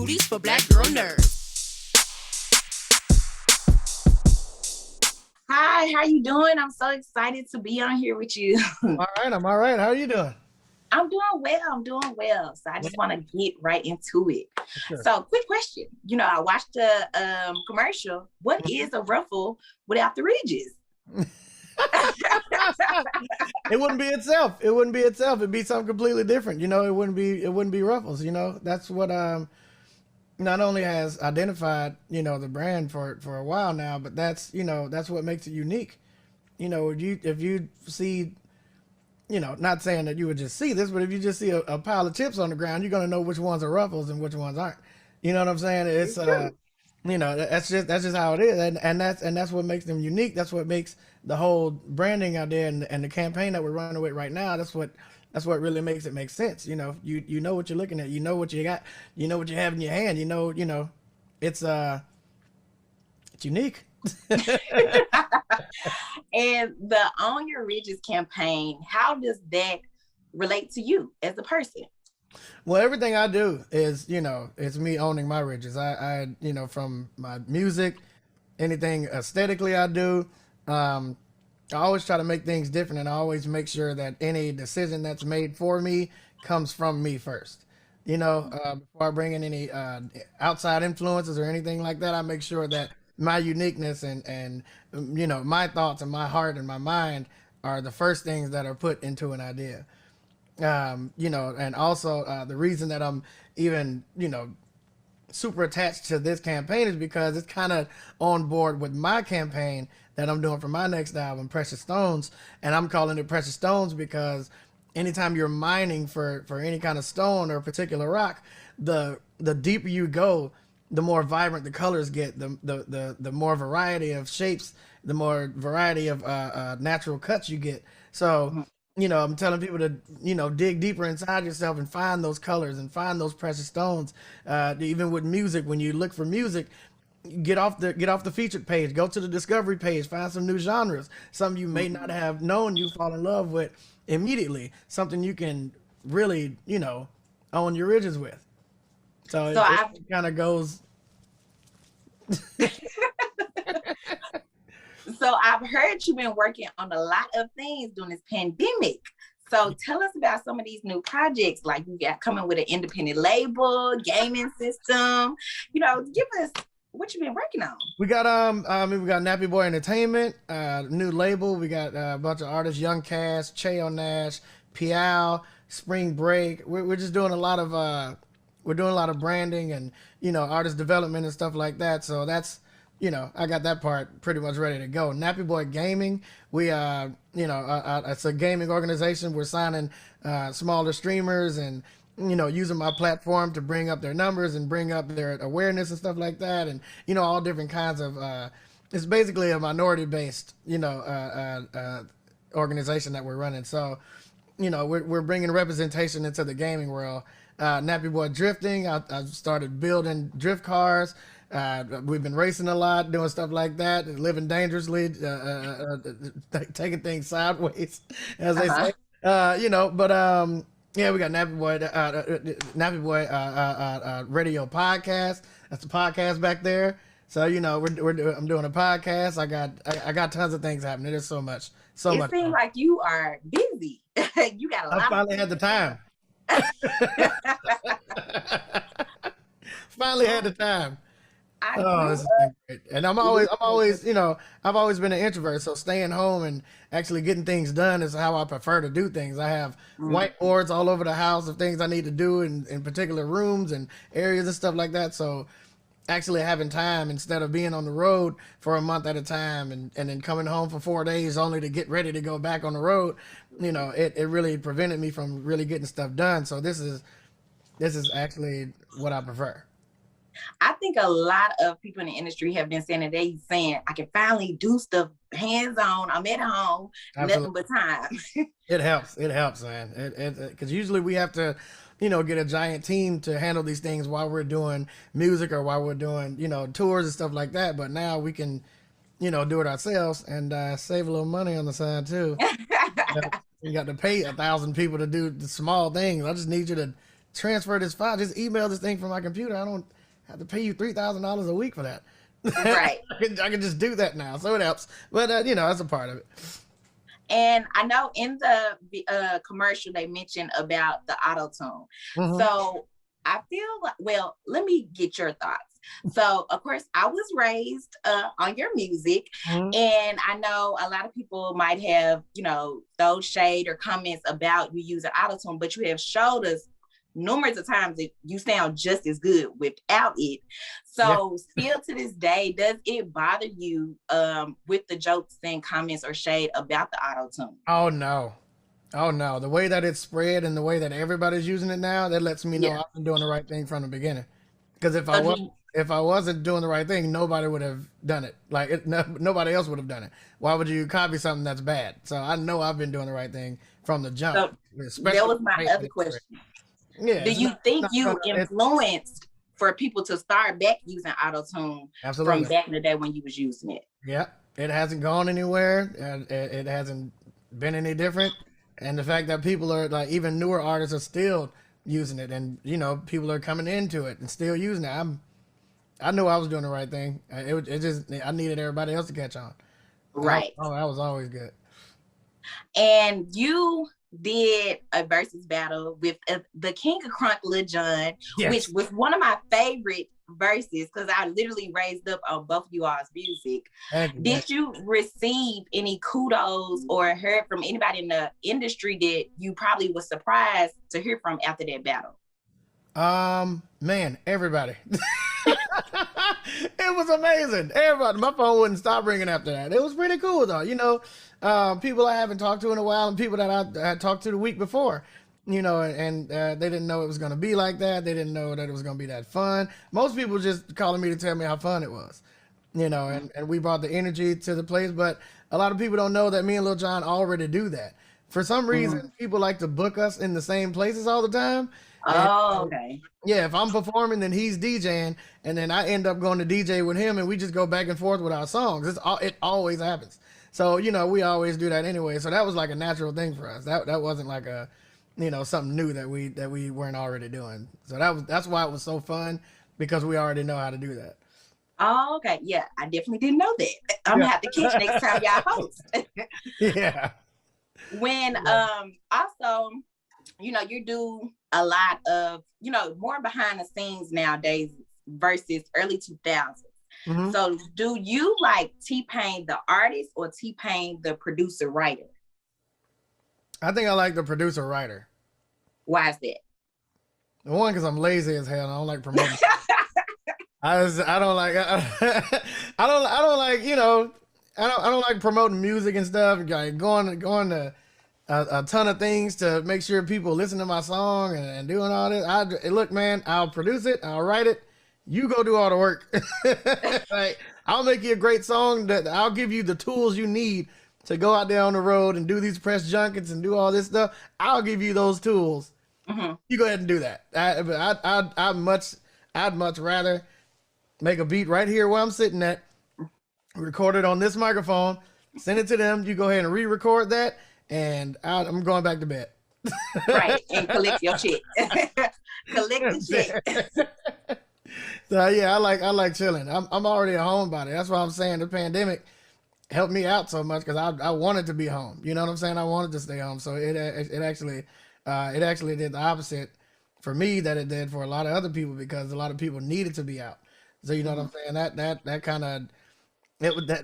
booties for black girl nerds. Hi, how you doing? I'm so excited to be on here with you. All right, I'm all right. How are you doing? I'm doing well. So I just want to get right into it. Sure. So quick question. I watched the commercial. What is a ruffle without the ridges? It wouldn't be itself. It wouldn't be itself. It'd be something completely different. It wouldn't be Ruffles. That's what not only has identified, the brand for a while now, but that's what makes it unique. If you see, not saying that you would just see this, but if you just see a pile of chips on the ground, you're gonna know which ones are Ruffles and which ones aren't. You know what I'm saying? It's that's just how it is, and that's what makes them unique. That's what makes the whole branding out there and the campaign that we're running with right now. That's what really makes it make sense. You know what you're looking at. You know what you got. You know what you have in your hand. It's unique. And the Own Your Ridges campaign, how does that relate to you as a person? Well, everything I do is, it's me owning my ridges. I from my music, anything aesthetically I do, I always try to make things different, and I always make sure that any decision that's made for me comes from me first. Before I bring in any outside influences or anything like that, I make sure that my uniqueness and my thoughts and my heart and my mind are the first things that are put into an idea. And also the reason that I'm even, super attached to this campaign is because it's kind of on board with my campaign that I'm doing for my next album, Precious Stones. And I'm calling it Precious Stones because anytime you're mining for any kind of stone or particular rock, the deeper you go, the more vibrant the colors get, the more variety of shapes, the more variety of natural cuts you get. So, I'm telling people to, dig deeper inside yourself and find those colors and find those precious stones. Even with music, when you look for music, get off the featured page, go to the discovery page, find some new genres, something you may not have known you fall in love with immediately, something you can really, own your ridges with. So it kind of goes. So I've heard you've been working on a lot of things during this pandemic. So tell us about some of these new projects, like you got coming with an independent label, gaming system. Give us what you've been working on. We got we got Nappy Boy Entertainment, new label. We got a bunch of artists, Young Cass, Cheo Nash, Piao, Spring Break. We're just doing a lot of branding and artist development and stuff like that. So that's I got that part pretty much ready to go. Nappy Boy Gaming, we it's a gaming organization. We're signing smaller streamers and using my platform to bring up their numbers and bring up their awareness and stuff like that, and all different kinds of it's basically a minority based organization that we're running. So we're bringing representation into the gaming world. Nappy Boy Drifting, I've started building drift cars. We've been racing a lot, doing stuff like that, living dangerously, taking things sideways, as they say. Yeah, we got Nappy Boy Radio Podcast. That's the podcast back there. So I'm doing a podcast. I got tons of things happening. There's so much. It seems like you are busy. You got a lot. I finally had the time. Finally had the time. This is great. And I've always been an introvert, so staying home and actually getting things done is how I prefer to do things. I have whiteboards all over the house of things I need to do in particular rooms and areas and stuff like that. So actually having time instead of being on the road for a month at a time and then coming home for 4 days only to get ready to go back on the road, it really prevented me from really getting stuff done. So this is actually what I prefer. I think a lot of people in the industry have been saying I can finally do stuff hands-on. I'm at home, nothing but time. It helps, man. Because usually we have to, get a giant team to handle these things while we're doing music or while we're doing, tours and stuff like that. But now we can, do it ourselves and save a little money on the side too. You got to pay 1,000 people to do the small things. I just need you to transfer this file. Just email this thing from my computer. I don't have to pay you $3,000 a week for that. Right. I can just do that now, so it helps. But you know, that's a part of it. And I know in the commercial they mentioned about the Autotune. Mm-hmm. So I feel like, well, let me get your thoughts. So of course I was raised on your music, Mm-hmm. and I know a lot of people might have, you know, those shade or comments about you using Autotune, but you have showed us numerous of times that you sound just as good without it. So still to this day, does it bother you with the jokes and comments or shade about the Autotune? Oh no. Oh no. The way that it's spread and the way that everybody's using it now, that lets me know Yeah. I've been doing the right thing from the beginning. Because So do you, if I wasn't doing the right thing, nobody would have done it. Like nobody else would have done it. Why would you copy something that's bad? So I know I've been doing the right thing from the jump, so that especially was the my way that other it's spread. question. Yeah, Do you think not you gonna. influenced for people to start back using Autotune from Absolutely. back in the day when you was using it? Yeah, it hasn't gone anywhere, and it hasn't been any different. And the fact that people are like, even newer artists are still using it, and you know, people are coming into it and still using it. I knew I was doing the right thing. It just I needed everybody else to catch on. Right. I was always good. And you did a versus battle with the King of Crunk, Lil Jon, which Yes. was one of my favorite verses because I literally raised up on both of you all's music. Thank you. Did you receive any kudos or heard from anybody in the industry that you probably was surprised to hear from after that battle? Man, everybody. It was amazing. Everybody, my phone wouldn't stop ringing after that. It was pretty cool though. You know, people I haven't talked to in a while, and people that I had talked to the week before. You know, and they didn't know it was going to be like that. They didn't know that it was going to be that fun. Most people just calling me to tell me how fun it was. You know, and we brought the energy to the place. But a lot of people don't know that me and Lil Jon already do that. For some reason, people like to book us in the same places all the time. And Oh, okay. yeah, if I'm performing, then he's DJing, and then I end up going to DJ with him, and we just go back and forth with our songs. It always happens. So you know, we always do that anyway. So that was like a natural thing for us. That wasn't like a, you know, something new that we weren't already doing. So that's why it was so fun, because we already know how to do that. Oh, okay. Yeah, I definitely didn't know that. I'm gonna have to catch next time y'all host. Yeah. When also, you know, you do a lot of, you know, more behind the scenes nowadays versus early 2000s. Hmm. So do you like TPain the artist or TPain the producer writer? I think I like the producer writer. Why is that? The one, because I'm lazy as hell. And I don't like promoting. I don't like I don't like, you know, I don't like promoting music and stuff. Like going to a ton of things to make sure people listen to my song and doing all this. Look, man, I'll produce it, I'll write it. You go do all the work. Like, I'll make you a great song. That I'll give you the tools you need to go out there on the road and do these press junkets and do all this stuff. I'll give you those tools. Mm-hmm. You go ahead and do that. I'd much rather make a beat right here where I'm sitting at, record it on this microphone, send it to them. You go ahead and re-record that, and I'm going back to bed. Right, and collect your check. Collect the check. So yeah, I like chilling. I'm already a homebody. That's why I'm saying the pandemic helped me out so much, because I wanted to be home. You know what I'm saying? I wanted to stay home. So it actually did the opposite for me that it did for a lot of other people, because a lot of people needed to be out. So you know what I'm saying? That kind of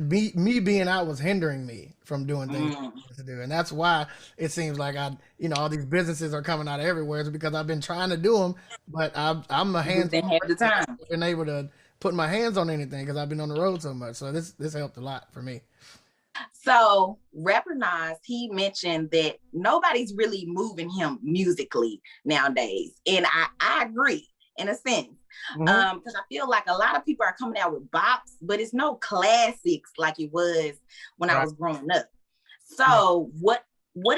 me being out was hindering me from doing things I wanted to do, and that's why it seems like all these businesses are coming out of everywhere. It's because I've been trying to do them, but I'm a You just didn't hands-on have the person. I time. haven't been able to put my hands on anything because I've been on the road so much. So this helped a lot for me. So rapper Nas, he mentioned that nobody's really moving him musically nowadays. And I agree in a sense. Mm-hmm. Because I feel like a lot of people are coming out with bops, but it's no classics like it was when I Right. was growing up. So what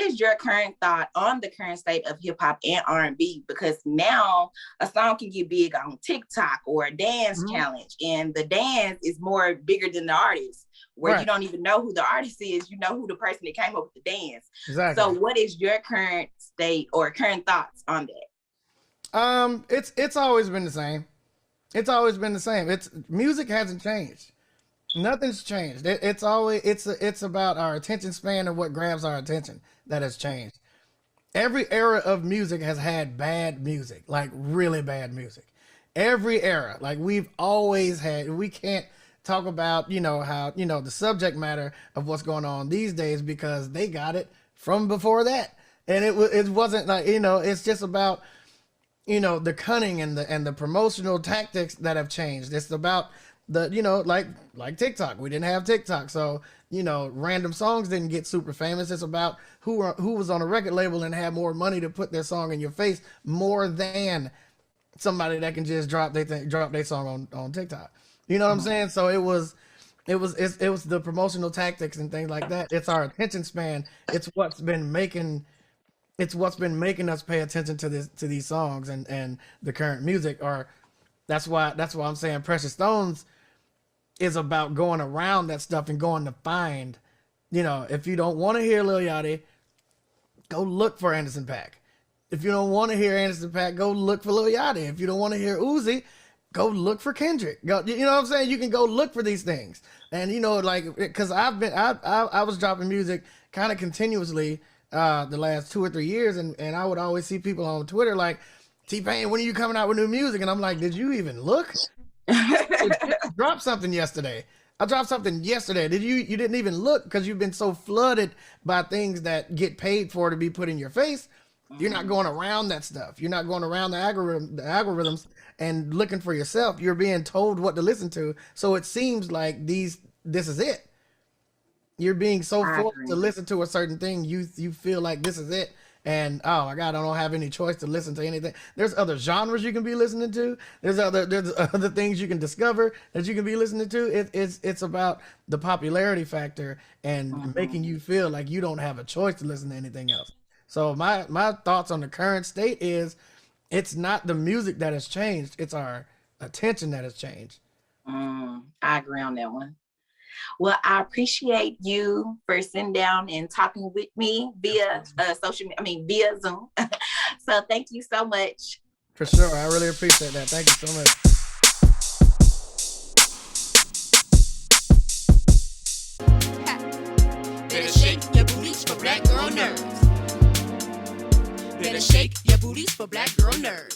is your current thought on the current state of hip hop and R&B? Because now a song can get big on TikTok or a dance Mm-hmm. challenge, and the dance is more bigger than the artist, where you Right. don't even know who the artist is, you know who the person that came up with the dance. Exactly. So what is your current state or current thoughts on that? It's always been the same. It's always been the same. It's music hasn't changed. Nothing's changed. It's always it's about our attention span and what grabs our attention that has changed. Every era of music has had bad music, like really bad music. Every era, like we've always had. We can't talk about how the subject matter of what's going on these days because they got it from before that, and it wasn't like it's just about the cunning and the promotional tactics that have changed. It's about the like TikTok. We didn't have TikTok, so random songs didn't get super famous. It's about who was on a record label and had more money to put their song in your face more than somebody that can just drop their song on TikTok. You know what I'm saying? So it was the promotional tactics and things like that. It's our attention span. It's what's been making us pay attention to these songs and the current music. Or that's why I'm saying Precious Stones is about going around that stuff and going to find, if you don't want to hear Lil Yachty, go look for Anderson .Paak. If you don't want to hear Anderson .Paak, go look for Lil Yachty. If you don't want to hear Uzi, go look for Kendrick. Go, you know what I'm saying? You can go look for these things. And because I was dropping music kind of continuously the last 2 or 3 years, and I would always see people on Twitter like, TPain, when are you coming out with new music? And I'm like, did you even look? I dropped something yesterday. You didn't even look because you've been so flooded by things that get paid for to be put in your face. You're not going around that stuff. You're not going around the algorithms and looking for yourself. You're being told what to listen to. So it seems like this is it. You're being so forced to listen to a certain thing. You feel like this is it. And oh my God, I don't have any choice to listen to anything. There's other genres you can be listening to. There's other things you can discover that you can be listening to. It's about the popularity factor and making you feel like you don't have a choice to listen to anything else. So my thoughts on the current state is it's not the music that has changed. It's our attention that has changed. I agree on that one. Well, I appreciate you for sitting down and talking with me via via Zoom. So thank you so much. For sure. I really appreciate that. Thank you so much. Better shake your booties for black girl nerves. Better shake your booties for black girl nerves.